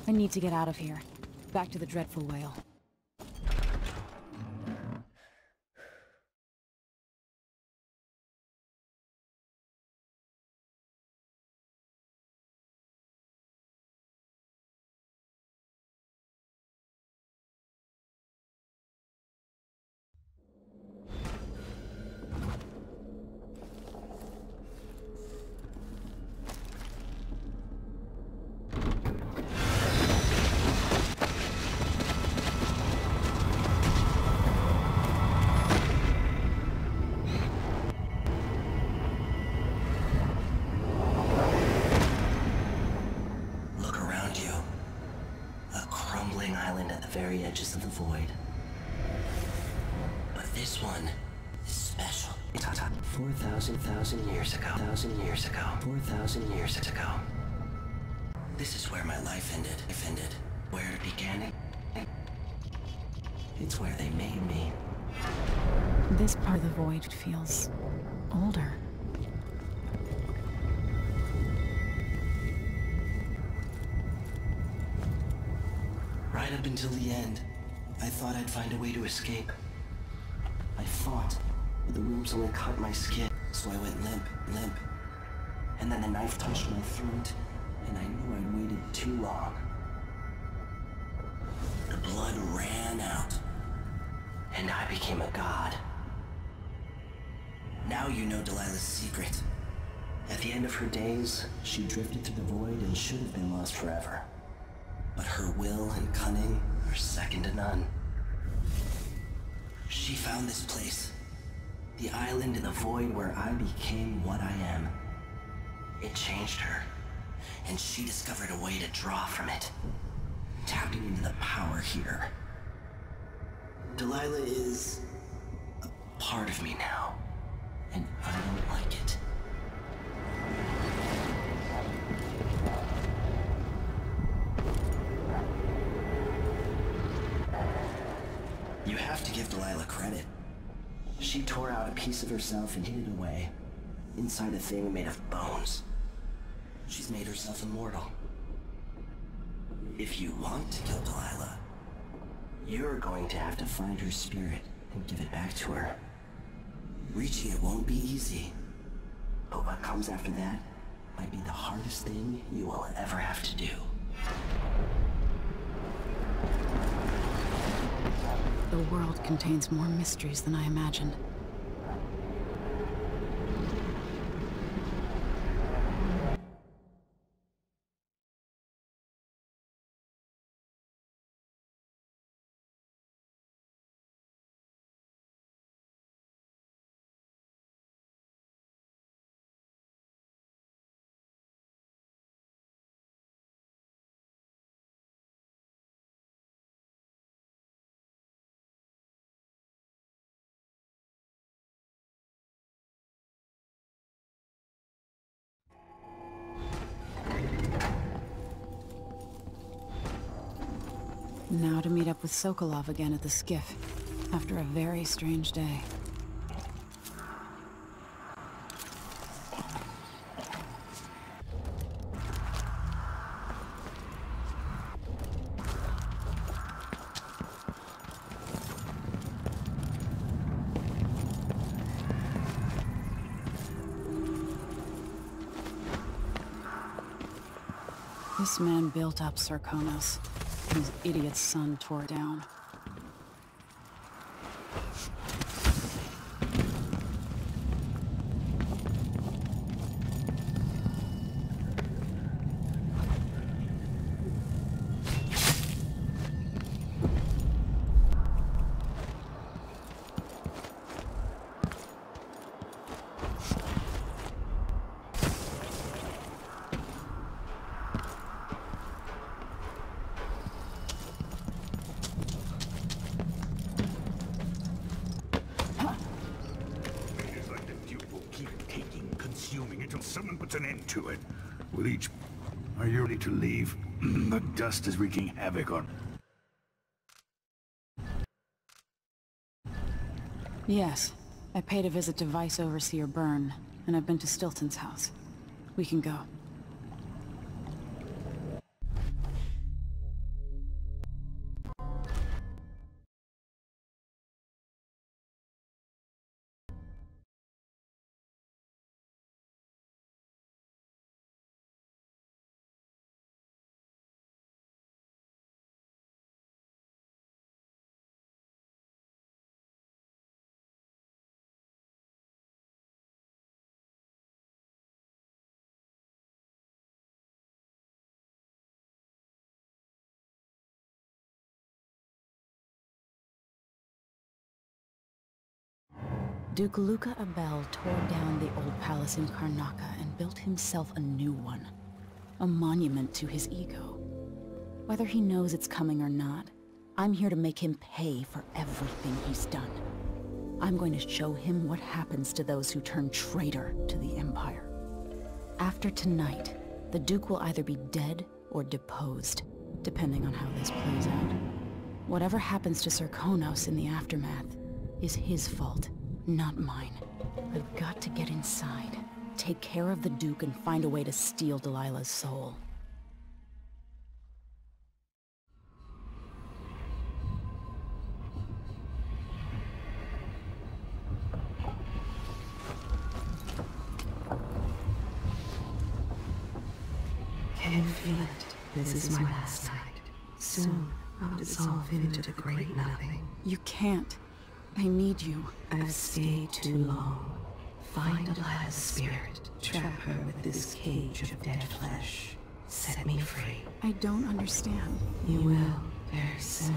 I need to get out of here. Back to the dreadful whale. Very edges of the void. But this one is special. 4,000 years ago. 4,000 years ago. This is where my life ended. Where it began. It's where they made me. This part of the void feels older. Right up until the end, I thought I'd find a way to escape. I fought, but the wounds only cut my skin, so I went limp. And then the knife touched my throat, and I knew I'd waited too long. The blood ran out, and I became a god. Now you know Delilah's secret. At the end of her days, she drifted through the void and should have been lost forever. But her will and cunning are second to none. She found this place, the island in the void where I became what I am. It changed her, and she discovered a way to draw from it, tapping into the power here. Delilah is a part of me now, and I don't like it. You have to give Delilah credit. She tore out a piece of herself and hid it away, inside a thing made of bones. She's made herself immortal. If you want to kill Delilah, you're going to have to find her spirit and give it back to her. Reaching it won't be easy, but what comes after that might be the hardest thing you will ever have to do. The world contains more mysteries than I imagined. Now to meet up with Sokolov again at the skiff, after a very strange day. This man built up Sarkonos. His idiot's son tore it down. Someone puts an end to it. With each... Are you ready to leave? The dust is wreaking havoc on... Yes. I paid a visit to Vice Overseer Byrne, and I've been to Stilton's house. We can go. Duke Luca Abel tore down the old palace in Karnaca and built himself a new one. A monument to his ego. Whether he knows it's coming or not, I'm here to make him pay for everything he's done. I'm going to show him what happens to those who turn traitor to the Empire. After tonight, the Duke will either be dead or deposed, depending on how this plays out. Whatever happens to Sir Konos in the aftermath is his fault, not mine. I've got to get inside, take care of the Duke, and find a way to steal Delilah's soul. Can feel it. This is my last night. Soon, I'll dissolve into the great nothing. You can't. I need you. I've stayed too long. Find Delilah's spirit. Trap her with this cage of dead flesh. Set me free. I don't understand. You will, very soon.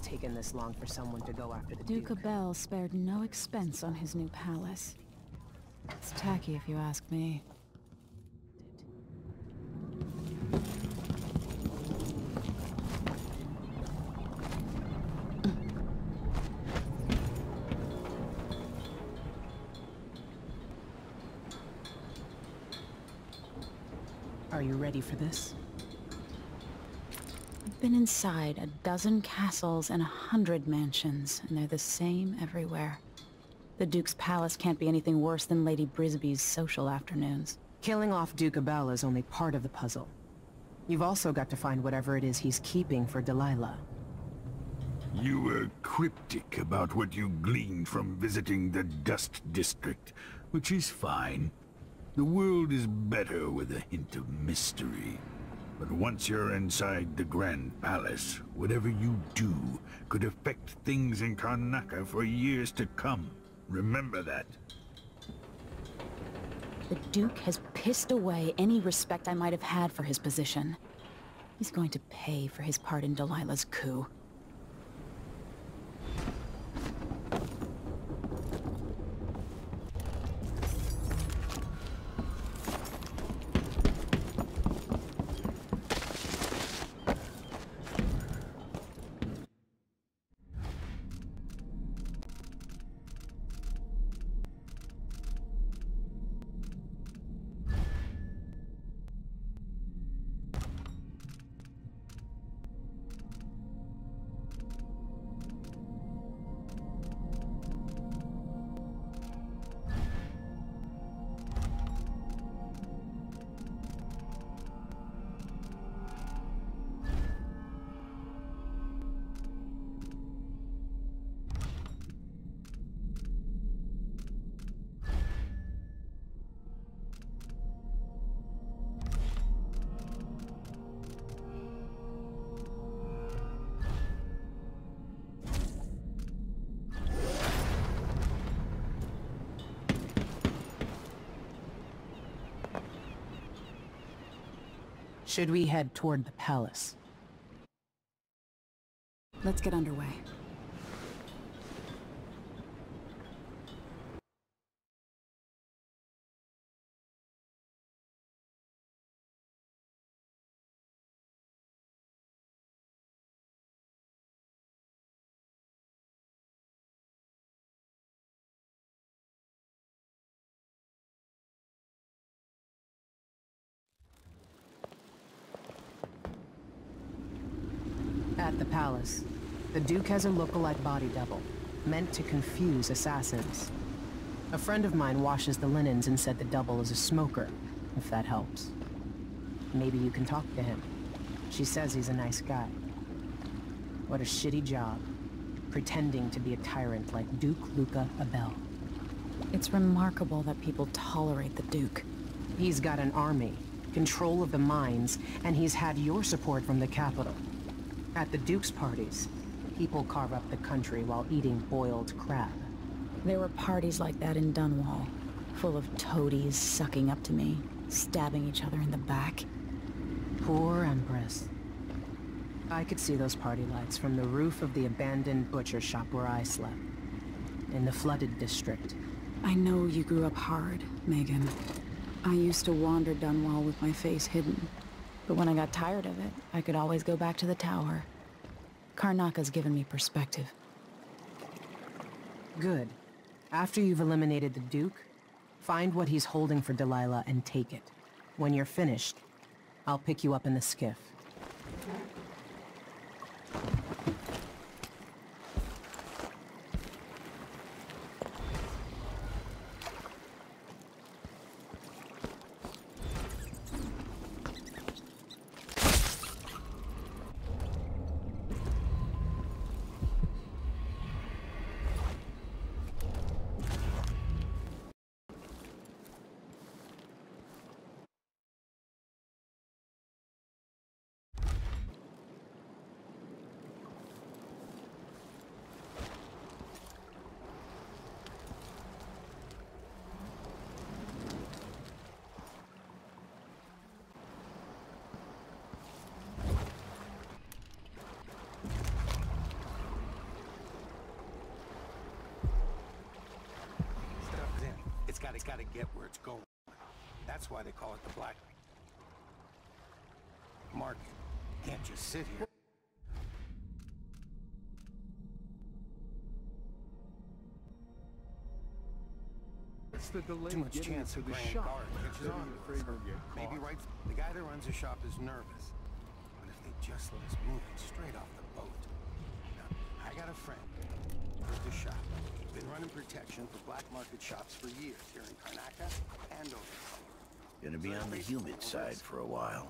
Taken this long for someone to go after the Duke Abel spared no expense on his new palace. It's tacky if you ask me. Are you ready for this? I've been inside a dozen castles and 100 mansions, and they're the same everywhere. The Duke's palace can't be anything worse than Lady Brisby's social afternoons. Killing off Duke Abel is only part of the puzzle. You've also got to find whatever it is he's keeping for Delilah. You were cryptic about what you gleaned from visiting the Dust District, which is fine. The world is better with a hint of mystery. But once you're inside the Grand Palace, whatever you do could affect things in Karnaca for years to come. Remember that. The Duke has pissed away any respect I might have had for his position. He's going to pay for his part in Delilah's coup. Should we head toward the palace? Let's get underway. At the palace, the Duke has a lookalike body double, meant to confuse assassins. A friend of mine washes the linens and said the double is a smoker, if that helps. Maybe you can talk to him. She says he's a nice guy. What a shitty job, pretending to be a tyrant like Duke Luca Abel. It's remarkable that people tolerate the Duke. He's got an army, control of the mines, and he's had your support from the capital. At the Duke's parties, people carve up the country while eating boiled crab. There were parties like that in Dunwall, full of toadies sucking up to me, stabbing each other in the back. Poor Empress. I could see those party lights from the roof of the abandoned butcher shop where I slept, in the flooded district. I know you grew up hard, Megan. I used to wander Dunwall with my face hidden, but when I got tired of it, I could always go back to the tower. Karnaka's given me perspective. Good. After you've eliminated the Duke, find what he's holding for Delilah and take it. When you're finished, I'll pick you up in the skiff. It's gotta get where it's going. That's why they call it the Black Market. Can't just sit here. What's the delay? Too much chance of Grand Guard catches on to us. Maybe right. The guy that runs the shop is nervous. But if they just let us move it straight off the boat. Now, I got a friend. Here's the shop. Been running protection for black market shops for years here in Karnaka and over. Gonna be on the humid side for a while.